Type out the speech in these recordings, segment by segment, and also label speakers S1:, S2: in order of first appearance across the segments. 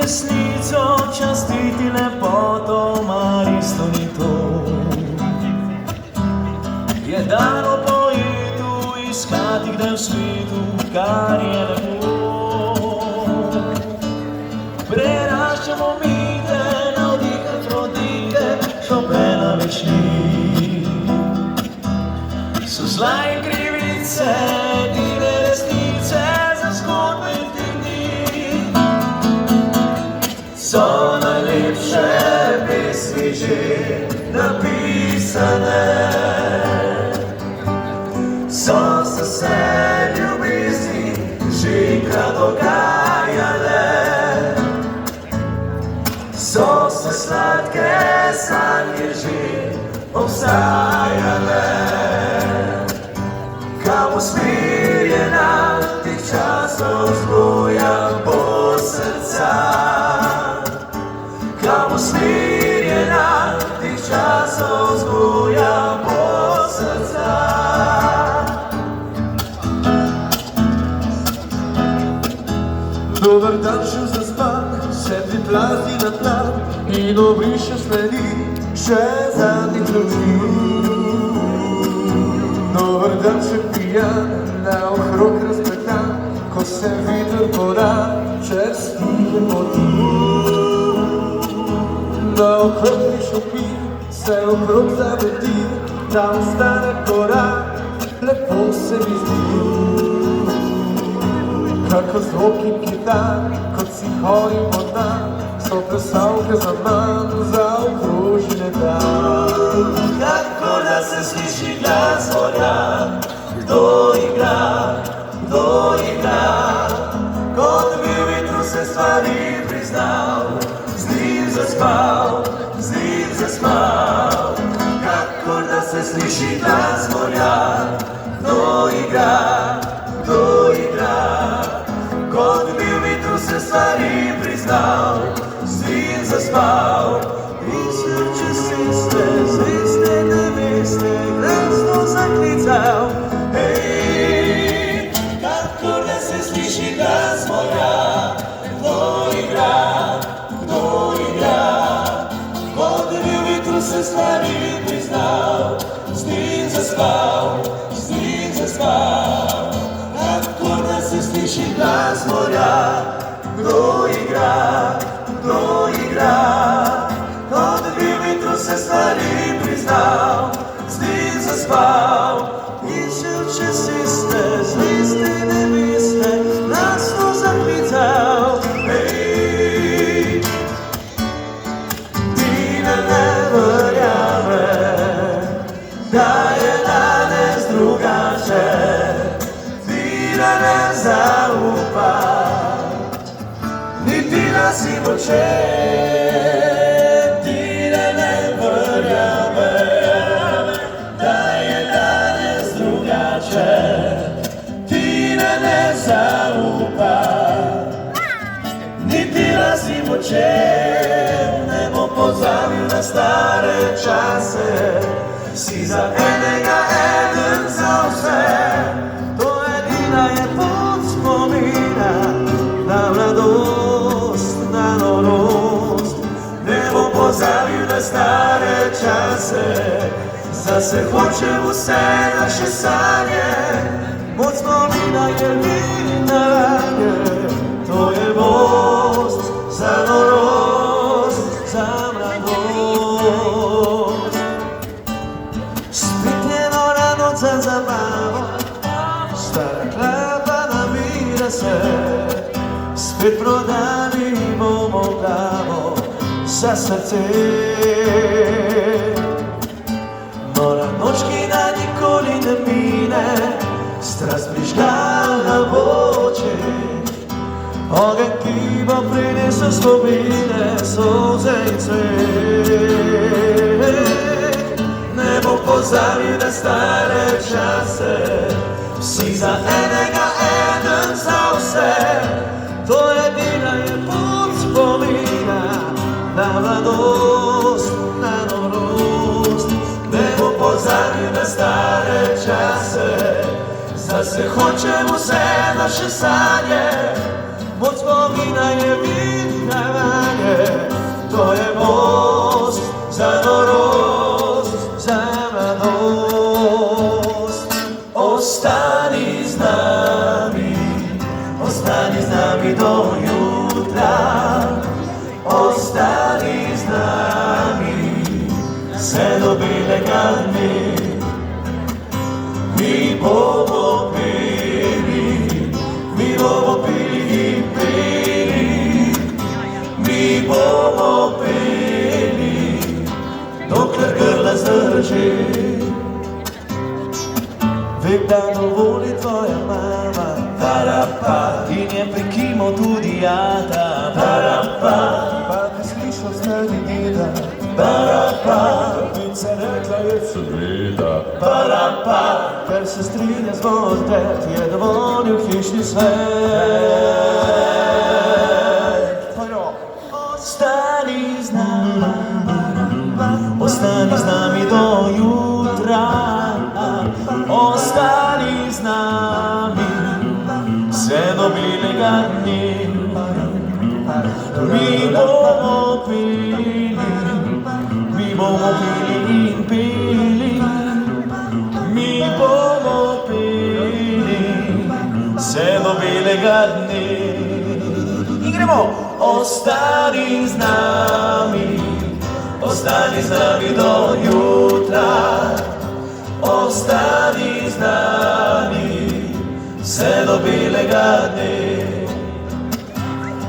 S1: resnico častiti lepoto, mar isto ni to. Je dano poetu iskati kdaj v svetu, kar je lepo. Preraščamo mite, navdihati rodite, Chopina več ni. So zla in krivice, edine resnice za zgodbe teh dni. So najlepše pesmi že napisane, so se vse ljubezni že enkrat dogajale, so se sladke sanje že obstajale. Kam usmerjena teh časov zbuja bo srca, kam usmerjena teh časov zbuja bo srca. Dober dan še zaspan, se priplazi na tla in obriše sledi še zadnjih luči. Dober dan še pijan, naokrog razmetan, ko se veter pora čez tihe poti. Naokrog mi šupi, se okrog zavrti, da ostane korak, lepo se mi zdi. Kako zvoki kitar, kot si hori voda, so plesalke za manj, zaokrožene dan. Kako da se sliši glas morja, kdo igra, kdo igra, kot bi v vetru se stvari priznal, z njim zaspal, z njim zaspal. Kako da se sliši glas morja, kdo igra, kdo igra, kot bi v vetru se stvari priznal, z njim zaspal. In srče seste, zveste, neveste, glasno zaklical. Hej, kakor da se sliši glas morja, kdo igra, kdo igra, kot bi v vetru se stvari priznal, z njim zaspal, z njim zaspal. Kakor da se sliši glas morja, kdo igra, kdo igra, kot bi v vetru se stvari priznal, z njim zaspal. In srče seste, zveste, neveste, glasno zaklical. Hej, Tina ne verjame, da je danes drugače, Tina ne zaupa, niti nasi moče. Tina ne verjame, da je danes drugače, Tina ne zaupa, niti nasi moče. Ne bom pozabil na stare čase, si za enega eden za vse. To edina je pot spomina na mladost, na norost. Ne bom pozabil na stare čase, zase hočem vse naše sanje. Pot spomina je vidna ranje, to je most za norost, za mladost. Spitljeno na noč za zabavo, stara klapa nabira se, spet prodali bomo glavo za srce. Nora noč, ki da nikoli ne mine, strast prižgala v očeh, ogenj, ki bo prinesel spomine, solze in cvet. Ne bom pozabil na stare čase, vsi za enega, eden za vse. To edina je pot spomina na mladost, na norost. Ne bom pozabil na stare čase, zase hočem vse naše sanje. Moc spomina je vidna. ostani z nami do jutra, ostani z nami, vse do belega dne. Mi bomo peli, mi bomo peli in peli, mi bomo peli, dokler grla zdrži. Vem, da dovoli tvoja mama, parapa, in je prekimal tudi jata, parapa, pa ti slišal stari deda, parapa, in se rekla je seveda, parapa, ker se strinja z vodtet, je dovolil hišni svet. Ostani z nami, ostani z nami do jutra, ostani z nami, vse do belega dne. Mi bomo peli, mi bomo peli in peli, mi bomo peli, vse do belega dne. In gremo! Ostani z nami, ostani z nami do jutra, ostani z nami, vse do belega dne.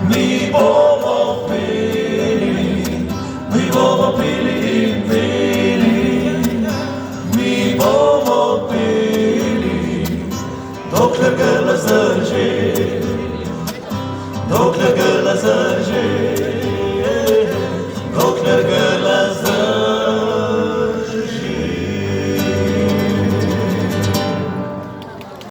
S1: Mi bomo peli, mi bomo peli in peli, mi bomo peli, dokler grla zdrži, dokler